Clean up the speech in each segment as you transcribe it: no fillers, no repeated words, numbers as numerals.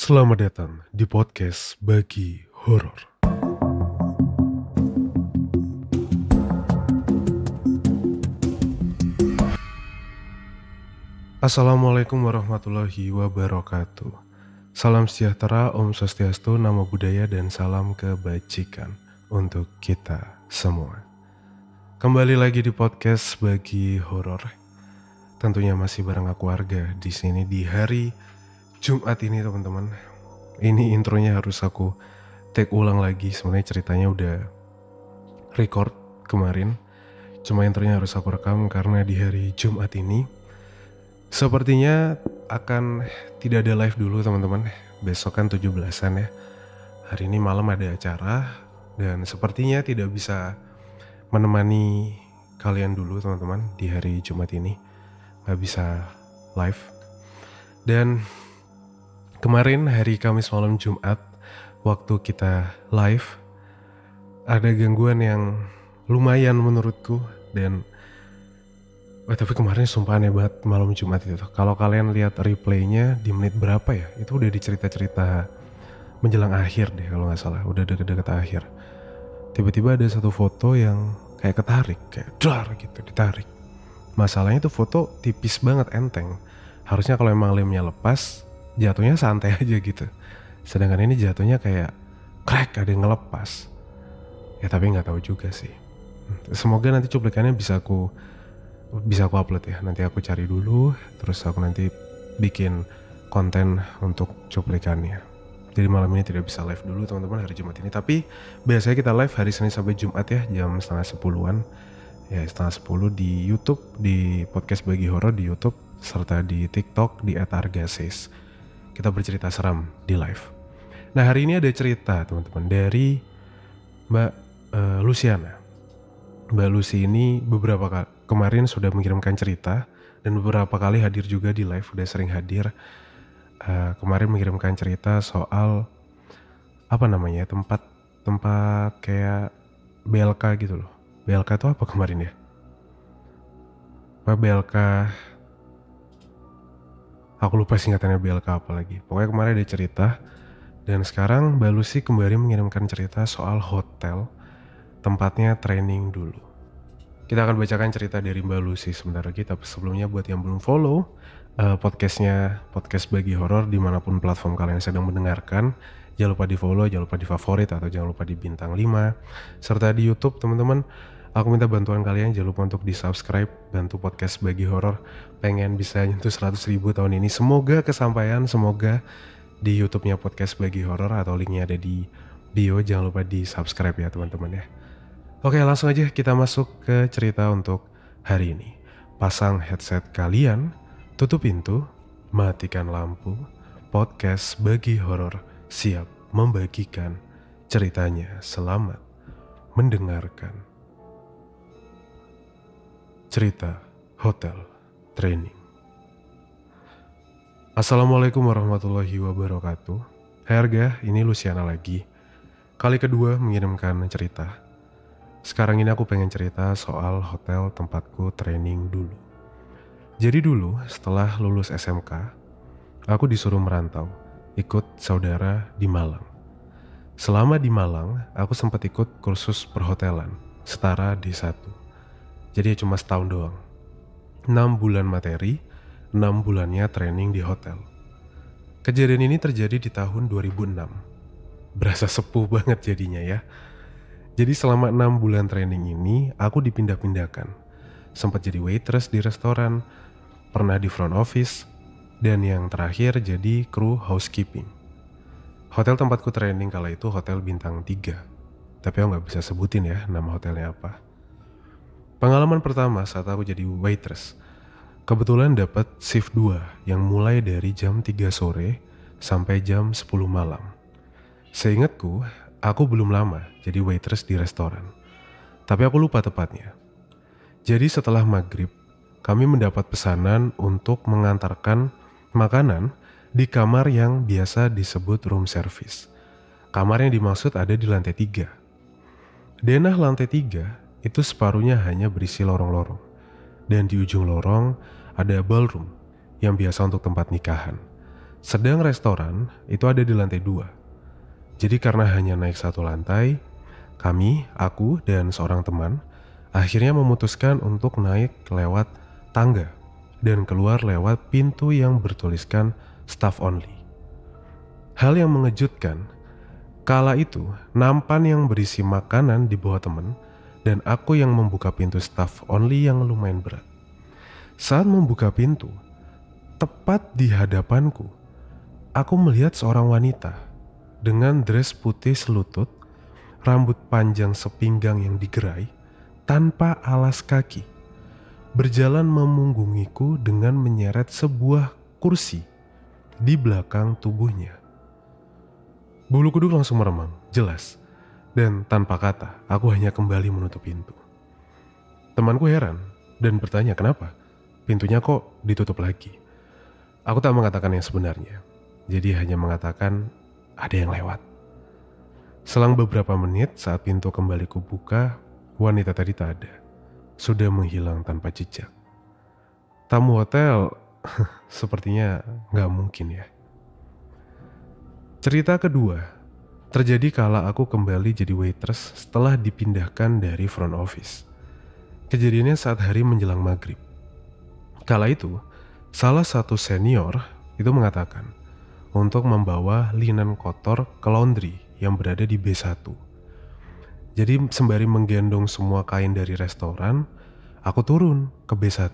Selamat datang di podcast Bagi Horor. Assalamualaikum warahmatullahi wabarakatuh. Salam sejahtera, Om Swastiastu, Namo Buddhaya, dan salam kebajikan untuk kita semua. Kembali lagi di podcast Bagi Horor. Tentunya masih bareng aku Arga di sini di hari Jumat ini, teman-teman. Ini intronya harus aku take ulang lagi. Sebenarnya ceritanya udah record kemarin, cuma intronya harus aku rekam karena di hari Jumat ini sepertinya akan tidak ada live dulu, teman-teman. Besok kan 17-an ya. Hari ini malam ada acara dan sepertinya tidak bisa menemani kalian dulu, teman-teman, di hari Jumat ini. Gak bisa live. Dan kemarin hari Kamis malam Jumat, waktu kita live, ada gangguan yang lumayan menurutku. Dan tapi kemarin sumpah aneh banget malam Jumat itu. Kalau kalian lihat replaynya di menit berapa ya, itu udah dicerita-cerita menjelang akhir deh kalau gak salah. Udah deket-deket akhir. Tiba-tiba ada satu foto yang kayak ketarik, kayak dar gitu, ditarik. Masalahnya itu foto tipis banget, enteng. Harusnya kalau emang lemnya lepas, jatuhnya santai aja gitu. Sedangkan ini jatuhnya kayak crack, ada yang ngelepas. Ya tapi gak tahu juga sih. Semoga nanti cuplikannya bisa aku upload ya. Nanti aku cari dulu, terus aku nanti bikin konten untuk cuplikannya. Jadi malam ini tidak bisa live dulu, teman-teman, hari Jumat ini. Tapi biasanya kita live hari Senin sampai Jumat ya, jam 9:30-an. Ya 9:30 di YouTube, di podcast Bagi Horor di YouTube, serta di TikTok di @argases. Kita bercerita seram di live. Nah, hari ini ada cerita, teman-teman, dari Mbak Luciana. Mbak Lucy ini beberapa kemarin sudah mengirimkan cerita dan beberapa kali hadir juga di live, udah sering hadir. Kemarin mengirimkan cerita soal apa namanya, tempat kayak BLK gitu loh. BLK itu apa kemarin ya? Apa BLK? Aku lupa singkatannya BLK apa lagi. Pokoknya kemarin ada cerita. Dan sekarang Mbak Lucy kembali mengirimkan cerita soal hotel, tempatnya training dulu. Kita akan bacakan cerita dari Mbak Lucy sebentar lagi. Tapi sebelumnya buat yang belum follow podcastnya, podcast Bagi Horor dimanapun platform kalian sedang mendengarkan, jangan lupa di follow, jangan lupa di favorit, atau jangan lupa di bintang 5. Serta di YouTube, teman-teman, aku minta bantuan kalian, jangan lupa untuk di subscribe, bantu podcast Bagi Horor pengen bisa nyentuh 100.000 tahun ini. Semoga kesampaian, semoga di YouTube-nya podcast Bagi Horor, atau linknya ada di bio. Jangan lupa di subscribe ya, teman-teman ya. Oke, langsung aja kita masuk ke cerita untuk hari ini. Pasang headset kalian, tutup pintu, matikan lampu. Podcast Bagi Horor siap membagikan ceritanya. Selamat mendengarkan. Cerita Hotel Training. Assalamualaikum warahmatullahi wabarakatuh. Hai Arga, ini Luciana lagi. Kali kedua mengirimkan cerita. Sekarang ini aku pengen cerita soal hotel tempatku training dulu. Jadi dulu setelah lulus SMK, aku disuruh merantau, ikut saudara di Malang. Selama di Malang, aku sempat ikut kursus perhotelan, setara D1. Jadi cuma setahun doang. 6 bulan materi, 6 bulannya training di hotel. Kejadian ini terjadi di tahun 2006. Berasa sepuh banget jadinya ya. Jadi selama 6 bulan training ini, aku dipindah-pindahkan. Sempat jadi waitress di restoran, pernah di front office, dan yang terakhir jadi kru housekeeping. Hotel tempatku training kala itu hotel bintang 3. Tapi aku gak bisa sebutin ya nama hotelnya apa. Pengalaman pertama saat aku jadi waitress, kebetulan dapat shift 2 yang mulai dari jam 3 sore sampai jam 10 malam. Seingatku, aku belum lama jadi waitress di restoran. Tapi aku lupa tepatnya. Jadi setelah maghrib, kami mendapat pesanan untuk mengantarkan makanan di kamar yang biasa disebut room service. Kamar yang dimaksud ada di lantai 3. Denah lantai 3 itu separuhnya hanya berisi lorong-lorong. Dan di ujung lorong ada ballroom yang biasa untuk tempat nikahan. Sedang restoran itu ada di lantai 2. Jadi karena hanya naik satu lantai, aku dan seorang teman akhirnya memutuskan untuk naik lewat tangga dan keluar lewat pintu yang bertuliskan staff only. Hal yang mengejutkan, kala itu nampan yang berisi makanan di bawah teman dan aku yang membuka pintu staff only yang lumayan berat. Saat membuka pintu, tepat di hadapanku, aku melihat seorang wanita dengan dress putih selutut, rambut panjang sepinggang yang digerai, tanpa alas kaki, berjalan memunggungiku dengan menyeret sebuah kursi di belakang tubuhnya. Bulu kuduk langsung meremang, jelas, dan tanpa kata aku hanya kembali menutup pintu. Temanku heran dan bertanya kenapa, pintunya kok ditutup lagi. Aku tak mengatakan yang sebenarnya, jadi hanya mengatakan ada yang lewat. Selang beberapa menit saat pintu kembali kubuka, wanita tadi tak ada. Sudah menghilang tanpa jejak. Tamu hotel sepertinya nggak mungkin ya. Cerita kedua terjadi kala aku kembali jadi waitress setelah dipindahkan dari front office. Kejadiannya saat hari menjelang maghrib. Kala itu, salah satu senior itu mengatakan untuk membawa linen kotor ke laundry yang berada di B1. Jadi sembari menggendong semua kain dari restoran, aku turun ke B1.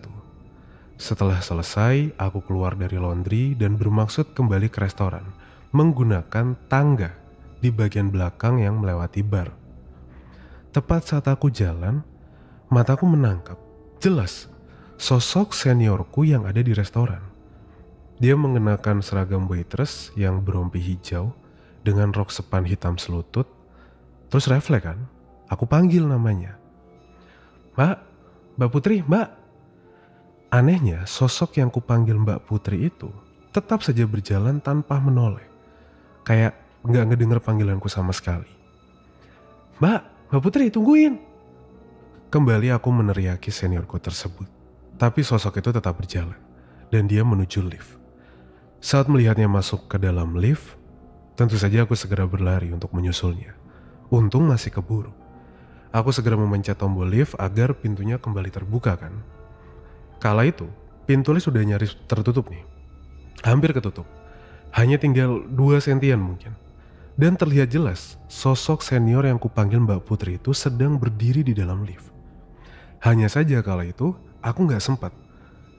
Setelah selesai, aku keluar dari laundry dan bermaksud kembali ke restoran menggunakan tangga di bagian belakang yang melewati bar. Tepat saat aku jalan, mataku menangkap jelas sosok seniorku yang ada di restoran. Dia mengenakan seragam waitress yang berompi hijau dengan rok sepan hitam selutut. Terus refleks kan, aku panggil namanya. Mbak Putri, Mbak. Anehnya, sosok yang kupanggil Mbak Putri itu tetap saja berjalan tanpa menoleh. Kayak gak ngedenger panggilanku sama sekali. Mbak Putri, tungguin. Kembali aku meneriaki seniorku tersebut. Tapi sosok itu tetap berjalan dan dia menuju lift. Saat melihatnya masuk ke dalam lift, tentu saja aku segera berlari untuk menyusulnya. Untung masih keburu. Aku segera memencet tombol lift agar pintunya kembali terbuka kan. Kala itu, pintu lift sudah nyaris tertutup nih. Hampir ketutup. Hanya tinggal 2 sentian mungkin. Dan terlihat jelas sosok senior yang kupanggil Mbak Putri itu sedang berdiri di dalam lift. Hanya saja kala itu aku gak sempat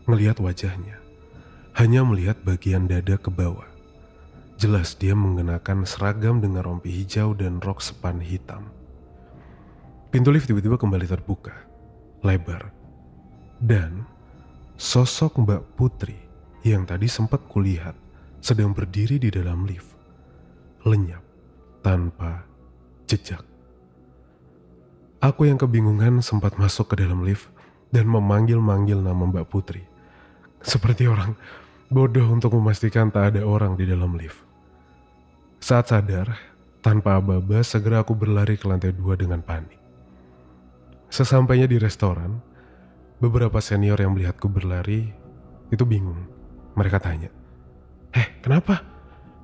ngelihat wajahnya. Hanya melihat bagian dada ke bawah. Jelas dia mengenakan seragam dengan rompi hijau dan rok sepan hitam. Pintu lift tiba-tiba kembali terbuka, lebar. Dan sosok Mbak Putri yang tadi sempat kulihat sedang berdiri di dalam lift, lenyap tanpa jejak. Aku yang kebingungan sempat masuk ke dalam lift dan memanggil-manggil nama Mbak Putri. Seperti orang bodoh untuk memastikan tak ada orang di dalam lift. Saat sadar, tanpa aba-aba segera aku berlari ke lantai 2 dengan panik. Sesampainya di restoran, beberapa senior yang melihatku berlari itu bingung. Mereka tanya, kenapa?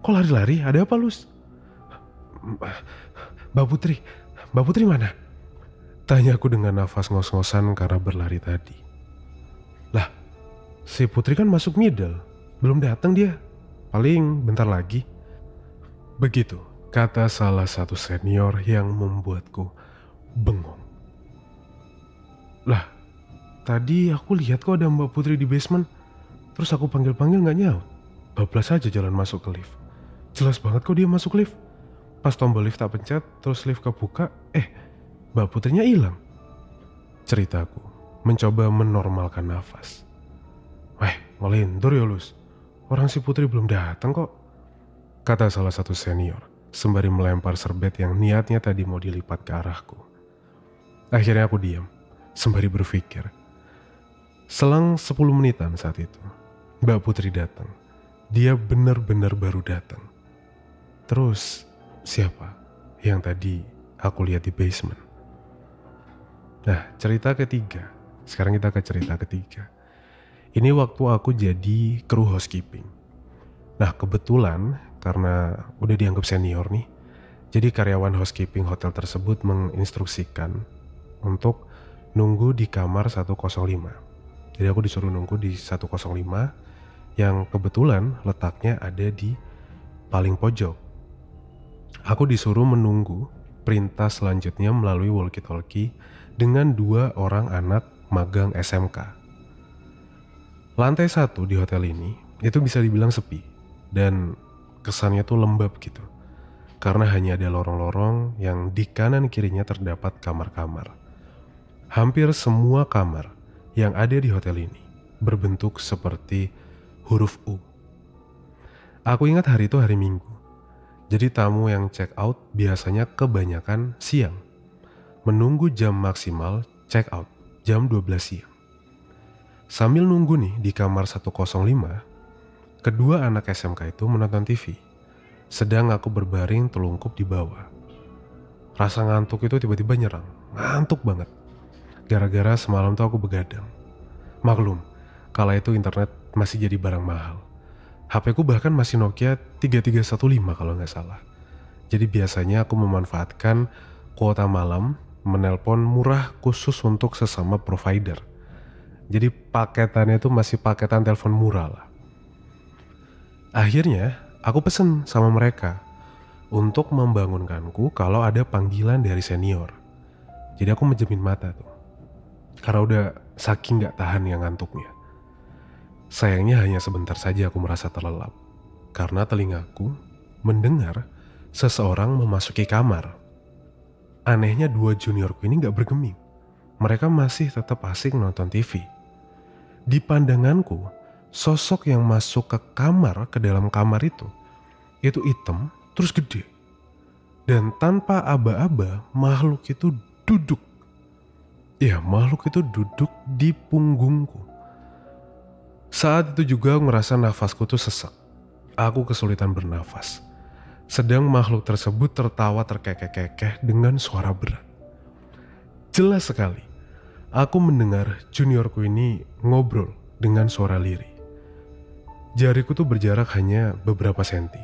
Kok lari-lari? Ada apa, Lus? Mbak Putri mana? Tanya aku dengan nafas ngos-ngosan karena berlari tadi. Lah, si Putri kan masuk middle. Belum datang dia. Paling bentar lagi. Begitu kata salah satu senior yang membuatku bengong. Lah, tadi aku lihat kok ada Mbak Putri di basement. Terus aku panggil-panggil gak nyaut. Bablas aja jalan masuk ke lift. Jelas banget kok dia masuk lift. Pas tombol lift tak pencet, terus lift kebuka, Mbak Putrinya hilang. Ceritaku mencoba menormalkan nafas. Ngelindur ya Lus. Orang si Putri belum datang kok. Kata salah satu senior sembari melempar serbet yang niatnya tadi mau dilipat ke arahku. Akhirnya aku diam sembari berpikir. Selang 10 menitan saat itu, Mbak Putri datang. Dia benar-benar baru datang. Terus siapa yang tadi aku lihat di basement? Nah, cerita ketiga. Sekarang kita ke cerita ketiga. Ini waktu aku jadi kru housekeeping. Nah kebetulan karena udah dianggap senior nih, jadi karyawan housekeeping hotel tersebut menginstruksikan untuk nunggu di kamar 105. Jadi aku disuruh nunggu di 105 yang kebetulan letaknya ada di paling pojok. Aku disuruh menunggu perintah selanjutnya melalui walkie-talkie dengan 2 orang anak magang SMK. Lantai 1 di hotel ini itu bisa dibilang sepi dan kesannya tuh lembab gitu. Karena hanya ada lorong-lorong yang di kanan kirinya terdapat kamar-kamar. Hampir semua kamar yang ada di hotel ini berbentuk seperti huruf U. Aku ingat hari itu hari Minggu. Jadi tamu yang check out biasanya kebanyakan siang. Menunggu jam maksimal check out jam 12 siang. Sambil nunggu nih di kamar 105, kedua anak SMK itu menonton TV. Sedang aku berbaring telungkup di bawah. Rasa ngantuk itu tiba-tiba nyerang. Ngantuk banget. Gara-gara semalam tuh aku begadang. Maklum, kala itu internet masih jadi barang mahal. HP ku bahkan masih Nokia 3315 kalau nggak salah. Jadi biasanya aku memanfaatkan kuota malam menelpon murah khusus untuk sesama provider. Jadi paketannya itu masih paketan telepon murah lah. Akhirnya aku pesen sama mereka untuk membangunkanku kalau ada panggilan dari senior. Jadi aku menjamin mata tuh. Karena udah saking gak tahan yang ngantuknya. Sayangnya hanya sebentar saja aku merasa terlelap. Karena telingaku mendengar seseorang memasuki kamar. Anehnya 2 juniorku ini gak bergeming. Mereka masih tetap asik nonton TV. Di pandanganku, sosok yang masuk ke kamar, ke dalam kamar itu hitam terus gede. Dan tanpa aba-aba, makhluk itu duduk. Ya, makhluk itu duduk di punggungku. Saat itu juga aku ngerasa nafasku tuh sesak. Aku kesulitan bernafas. Sedang makhluk tersebut tertawa terkekeh-kekeh dengan suara berat. Jelas sekali. Aku mendengar juniorku ini ngobrol dengan suara lirih. Jariku tuh berjarak hanya beberapa senti,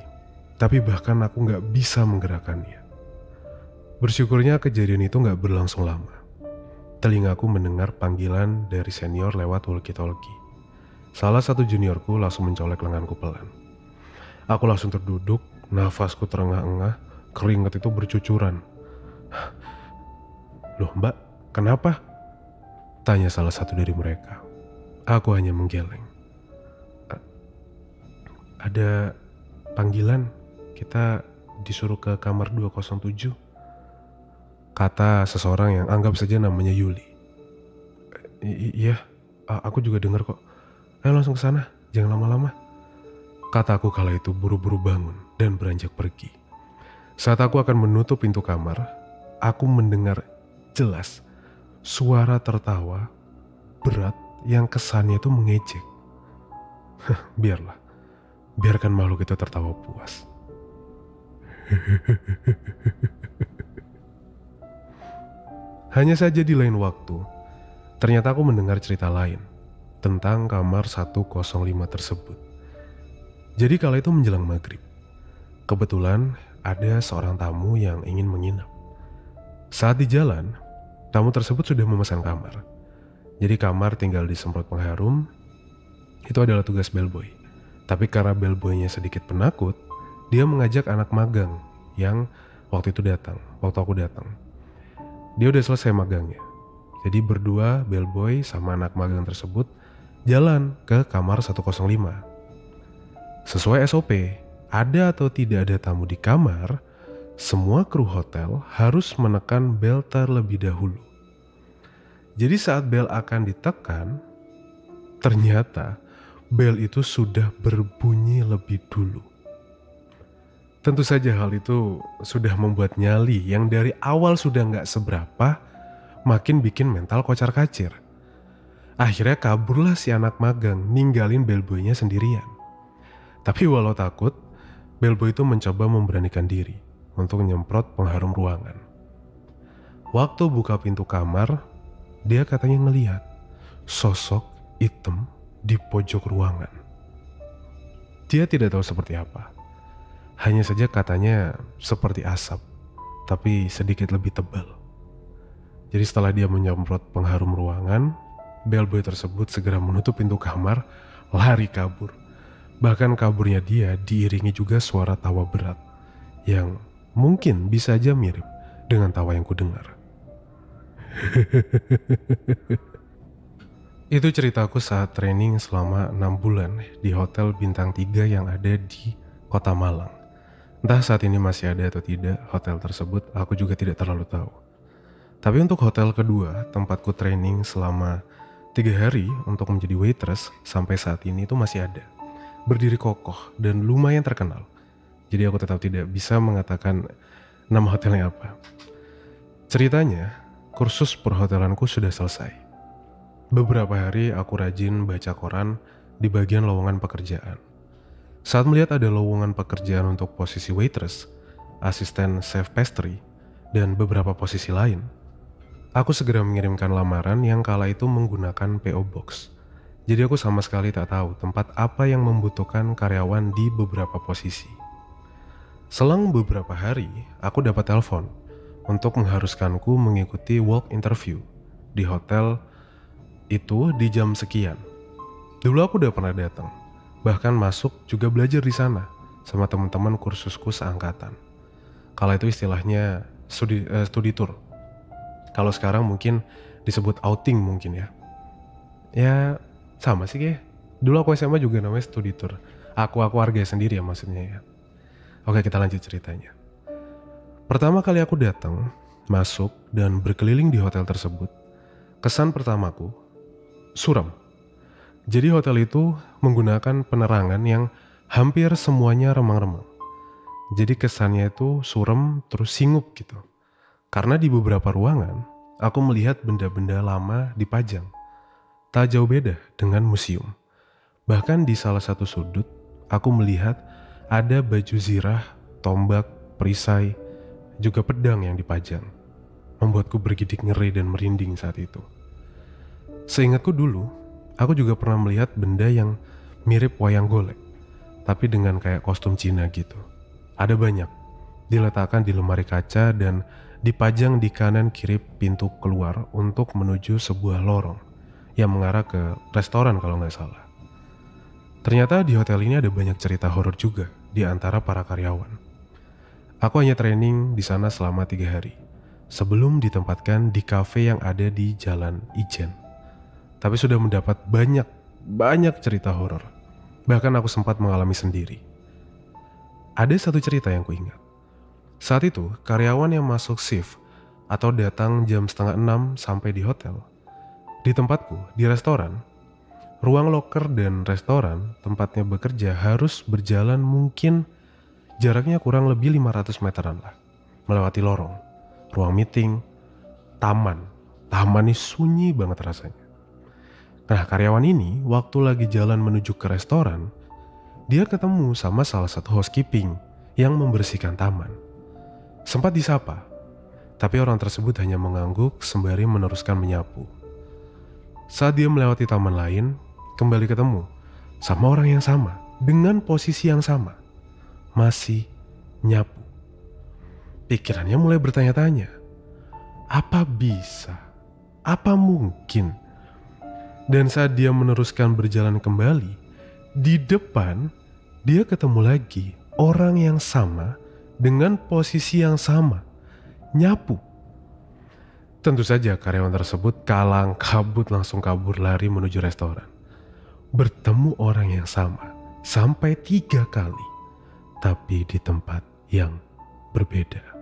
tapi bahkan aku gak bisa menggerakkannya. Bersyukurnya kejadian itu gak berlangsung lama. Telingaku mendengar panggilan dari senior lewat walkie-talkie. Salah satu juniorku langsung mencolek lenganku pelan. Aku langsung terduduk, nafasku terengah-engah, keringat itu bercucuran. Loh mbak, kenapa? Tanya salah satu dari mereka. Aku hanya menggeleng. Ada panggilan, kita disuruh ke kamar 207. Kata seseorang yang anggap saja namanya Yuli. Iya, aku juga dengar kok. Ayo langsung ke sana, jangan lama-lama. Kataku kala itu buru-buru bangun dan beranjak pergi. Saat aku akan menutup pintu kamar, aku mendengar jelas suara tertawa berat yang kesannya itu mengejek. Biarlah, biarkan makhluk itu tertawa puas. Hanya saja di lain waktu, ternyata aku mendengar cerita lain tentang kamar 105 tersebut. Jadi kala itu menjelang maghrib, kebetulan ada seorang tamu yang ingin menginap. Saat di jalan, tamu tersebut sudah memesan kamar. Jadi kamar tinggal disemprot pengharum, itu adalah tugas bellboy. Tapi karena bellboynya sedikit penakut, dia mengajak anak magang yang waktu aku datang. Dia udah selesai magangnya. Jadi berdua bellboy sama anak magang tersebut jalan ke kamar 105. Sesuai SOP, ada atau tidak ada tamu di kamar, semua kru hotel harus menekan bel terlebih dahulu. Jadi saat bel akan ditekan, ternyata bel itu sudah berbunyi lebih dulu. Tentu saja hal itu sudah membuat nyali yang dari awal sudah gak seberapa, makin bikin mental kocar-kacir. Akhirnya kaburlah si anak magang ninggalin bellboynya sendirian. Tapi walau takut, bellboy itu mencoba memberanikan diri untuk nyemprot pengharum ruangan. Waktu buka pintu kamar, dia katanya ngelihat sosok hitam di pojok ruangan. Dia tidak tahu seperti apa. Hanya saja katanya seperti asap, tapi sedikit lebih tebal. Jadi setelah dia menyemprot pengharum ruangan, bellboy tersebut segera menutup pintu kamar, lari kabur. Bahkan kaburnya dia diiringi juga suara tawa berat, yang mungkin bisa aja mirip dengan tawa yang kudengar. Itu ceritaku saat training selama 6 bulan di hotel bintang 3 yang ada di kota Malang. Entah saat ini masih ada atau tidak hotel tersebut, aku juga tidak terlalu tahu. Tapi untuk hotel kedua, tempatku training selama 3 hari untuk menjadi waitress sampai saat ini itu masih ada. Berdiri kokoh dan lumayan terkenal. Jadi aku tetap tidak bisa mengatakan nama hotelnya apa. Ceritanya, kursus perhotelanku sudah selesai. Beberapa hari aku rajin baca koran di bagian lowongan pekerjaan. Saat melihat ada lowongan pekerjaan untuk posisi waitress, asisten chef pastry, dan beberapa posisi lain, aku segera mengirimkan lamaran yang kala itu menggunakan PO Box. Jadi aku sama sekali tak tahu tempat apa yang membutuhkan karyawan di beberapa posisi. Selang beberapa hari, aku dapat telepon untuk mengharuskanku mengikuti walk interview di hotel itu di jam sekian. Dulu aku udah pernah datang, bahkan masuk juga belajar di sana sama teman-teman kursusku seangkatan. Kala itu istilahnya studi tour. Kalau sekarang mungkin disebut outing mungkin ya. Ya sama sih kayak. Dulu aku SMA juga namanya studi tour. Aku warga sendiri ya maksudnya ya. Oke, kita lanjut ceritanya. Pertama kali aku datang, masuk dan berkeliling di hotel tersebut, kesan pertamaku suram. Jadi hotel itu menggunakan penerangan yang hampir semuanya remang-remang. Jadi kesannya itu suram terus singup gitu. Karena di beberapa ruangan, aku melihat benda-benda lama dipajang. Tak jauh beda dengan museum. Bahkan di salah satu sudut, aku melihat ada baju zirah, tombak, perisai, juga pedang yang dipajang. Membuatku bergidik ngeri dan merinding saat itu. Seingatku dulu, aku juga pernah melihat benda yang mirip wayang golek, tapi dengan kayak kostum Cina gitu. Ada banyak, diletakkan di lemari kaca dan dipajang di kanan kiri pintu keluar untuk menuju sebuah lorong yang mengarah ke restoran kalau nggak salah. Ternyata di hotel ini ada banyak cerita horor juga di antara para karyawan. Aku hanya training di sana selama 3 hari, sebelum ditempatkan di kafe yang ada di Jalan Ijen. Tapi sudah mendapat banyak cerita horor. Bahkan aku sempat mengalami sendiri. Ada satu cerita yang kuingat. Saat itu, karyawan yang masuk shift atau datang jam 5:30 sampai di hotel. Di tempatku, di restoran, ruang loker dan restoran tempatnya bekerja harus berjalan mungkin jaraknya kurang lebih 500 meteran lah. Melewati lorong, ruang meeting, taman. Taman ini sunyi banget rasanya. Nah, karyawan ini waktu lagi jalan menuju ke restoran, dia ketemu sama salah satu housekeeping yang membersihkan taman. Sempat disapa, tapi orang tersebut hanya mengangguk sembari meneruskan menyapu. Saat dia melewati taman lain, kembali ketemu sama orang yang sama, dengan posisi yang sama, masih nyapu. Pikirannya mulai bertanya-tanya, apa bisa? Apa mungkin? Dan saat dia meneruskan berjalan kembali, di depan dia ketemu lagi orang yang sama dengan posisi yang sama, nyapu. Tentu saja karyawan tersebut kalang kabut langsung kabur lari menuju restoran. Bertemu orang yang sama sampai 3 kali, tapi di tempat yang berbeda.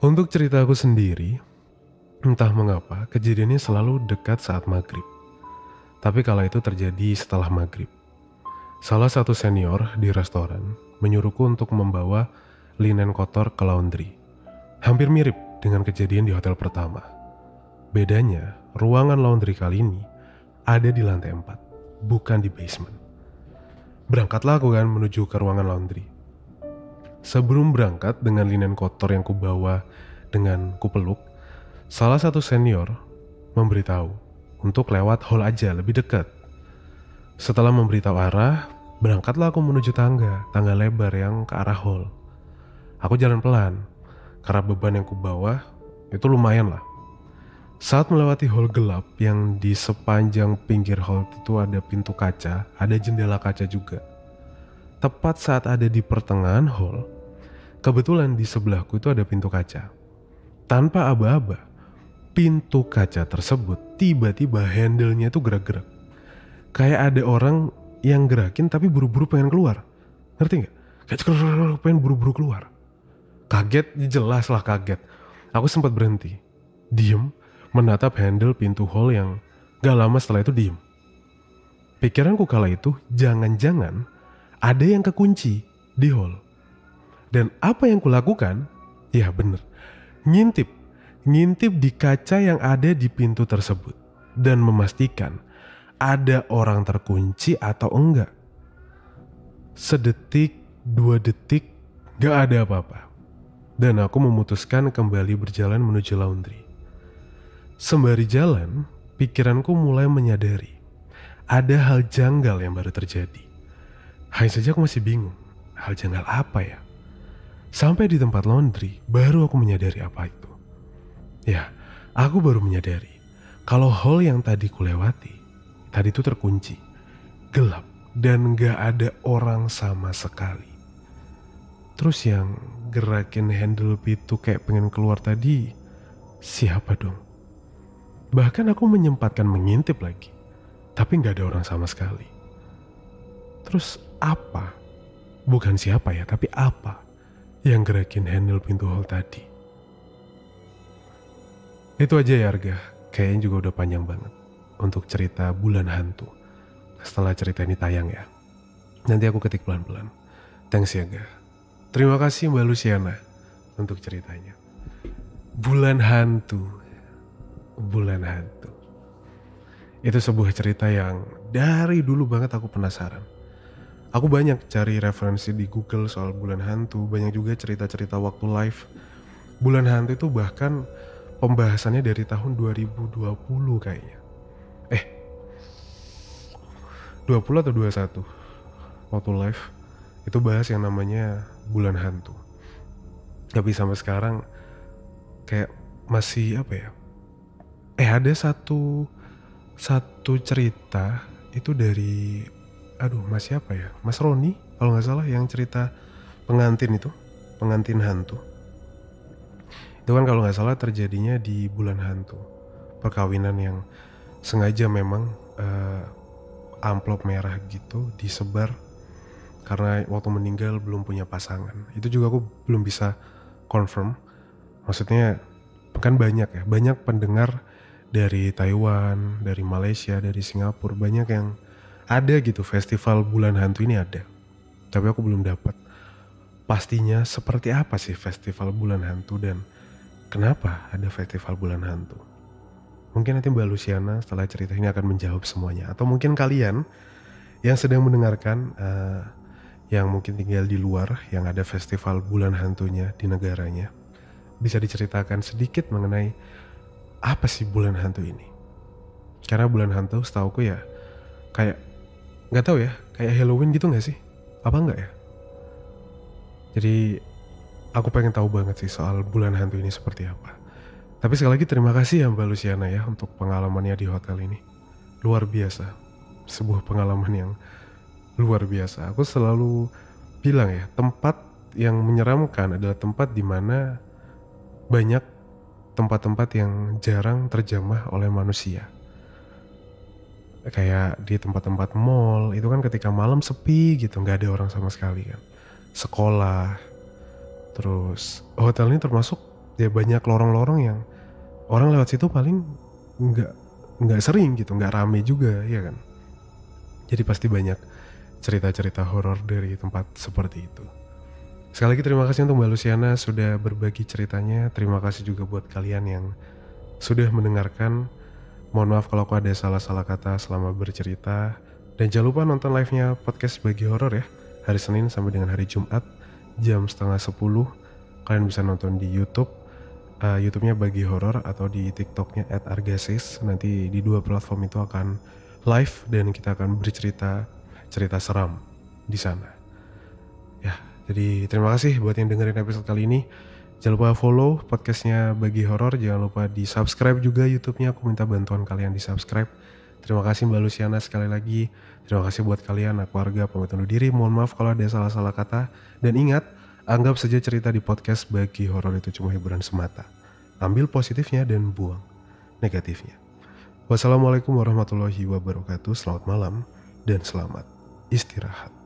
Untuk ceritaku sendiri, entah mengapa kejadiannya selalu dekat saat maghrib. Tapi kala itu terjadi setelah maghrib. Salah satu senior di restoran menyuruhku untuk membawa linen kotor ke laundry. Hampir mirip dengan kejadian di hotel pertama. Bedanya, ruangan laundry kali ini ada di lantai 4, bukan di basement. Berangkatlah aku kan menuju ke ruangan laundry. Sebelum berangkat dengan linen kotor yang kubawa dengan kupeluk, salah satu senior memberitahu untuk lewat hall aja lebih dekat. Setelah memberitahu arah, berangkatlah aku menuju tangga lebar yang ke arah hall. Aku jalan pelan, karena beban yang kubawa itu lumayan lah. Saat melewati hall gelap yang di sepanjang pinggir hall itu ada pintu kaca, ada jendela kaca juga. Tepat saat ada di pertengahan hall, kebetulan di sebelahku itu ada pintu kaca. Tanpa aba-aba, pintu kaca tersebut tiba-tiba handle-nya itu gerak-gerak. Kayak ada orang yang gerakin tapi buru-buru pengen keluar. Ngerti gak? Kayak pengen buru-buru keluar. Kaget, jelas lah kaget. Aku sempat berhenti, diem, menatap handle pintu hall yang gak lama setelah itu diem. Pikiranku kala itu jangan-jangan ada yang kekunci di hall. Dan apa yang kulakukan? Ya bener, ngintip di kaca yang ada di pintu tersebut dan memastikan ada orang terkunci atau enggak. Sedetik, 2 detik, gak ada apa-apa. Dan aku memutuskan kembali berjalan menuju laundry. Sembari jalan, pikiranku mulai menyadari ada hal janggal yang baru terjadi. Hanya saja aku masih bingung, hal janggal apa ya? Sampai di tempat laundry, baru aku menyadari apa itu. Ya, aku baru menyadari kalau hall yang tadi kulewati, tadi itu terkunci, gelap, dan gak ada orang sama sekali. Terus yang gerakin handle pintu kayak pengen keluar tadi, siapa dong? Bahkan aku menyempatkan mengintip lagi, tapi gak ada orang sama sekali. Terus apa? Bukan siapa ya, tapi apa yang gerakin handle pintu hall tadi? Itu aja ya Arga, kayaknya juga udah panjang banget untuk cerita Bulan Hantu. Setelah cerita ini tayang ya, nanti aku ketik pelan-pelan. Thanks ya Ga. Terima kasih Mbak Luciana untuk ceritanya. Bulan Hantu. Itu sebuah cerita yang dari dulu banget aku penasaran. Aku banyak cari referensi di Google soal Bulan Hantu, banyak juga cerita-cerita waktu live. Bulan Hantu itu bahkan pembahasannya dari tahun 2020 kayaknya. 20 atau 21 waktu live itu bahas yang namanya Bulan Hantu. Tapi sampai sekarang kayak masih apa ya? Ada satu cerita itu dari Mas siapa ya? Mas Roni kalau nggak salah yang cerita pengantin hantu. Itu kan kalau nggak salah terjadinya di Bulan Hantu, perkawinan yang sengaja memang amplop merah gitu disebar karena waktu meninggal belum punya pasangan. Itu juga aku belum bisa confirm. Maksudnya kan banyak pendengar dari Taiwan, dari Malaysia, dari Singapura, banyak yang ada gitu festival Bulan Hantu ini ada. Tapi aku belum dapat pastinya seperti apa sih festival Bulan Hantu dan kenapa ada festival Bulan Hantu. Mungkin nanti Mbak Luciana setelah cerita ini akan menjawab semuanya. Atau mungkin kalian yang sedang mendengarkan, yang mungkin tinggal di luar, yang ada festival Bulan Hantunya di negaranya, bisa diceritakan sedikit mengenai apa sih Bulan Hantu ini. Karena Bulan Hantu setauku ya kayak, gak tahu ya, kayak Halloween gitu gak sih? Apa enggak ya? Jadi aku pengen tahu banget sih soal Bulan Hantu ini seperti apa. Tapi sekali lagi terima kasih ya Mbak Luciana ya untuk pengalamannya di hotel ini. Luar biasa. Sebuah pengalaman yang luar biasa. Aku selalu bilang ya, tempat yang menyeramkan adalah tempat di mana banyak tempat-tempat yang jarang terjamah oleh manusia. Kayak di tempat-tempat mall, itu kan ketika malam sepi gitu, gak ada orang sama sekali kan. Sekolah, terus hotel ini termasuk ya banyak lorong-lorong yang orang lewat situ paling nggak sering gitu, nggak rame juga ya kan. Jadi pasti banyak cerita-cerita horor dari tempat seperti itu. Sekali lagi terima kasih untuk Mbak Luciana sudah berbagi ceritanya. Terima kasih juga buat kalian yang sudah mendengarkan. Mohon maaf kalau aku ada salah-salah kata selama bercerita. Dan jangan lupa nonton live-nya podcast Bagi Horor ya. Hari Senin sampai dengan hari Jumat jam 9:30. Kalian bisa nonton di YouTube. YouTube-nya Bagi Horor atau di TikTok-nya @argasis. Nanti di dua platform itu akan live dan kita akan bercerita cerita seram di sana. Ya, jadi terima kasih buat yang dengerin episode kali ini. Jangan lupa follow podcastnya Bagi Horor. Jangan lupa di subscribe juga YouTube-nya. Aku minta bantuan kalian di subscribe. Terima kasih Mbak Luciana sekali lagi. Terima kasih buat kalian, aku warga pamit undur diri. Mohon maaf kalau ada salah-salah kata. Dan ingat, anggap saja cerita di podcast Bagi Horor itu cuma hiburan semata. Ambil positifnya dan buang negatifnya. Wassalamualaikum warahmatullahi wabarakatuh. Selamat malam dan selamat istirahat.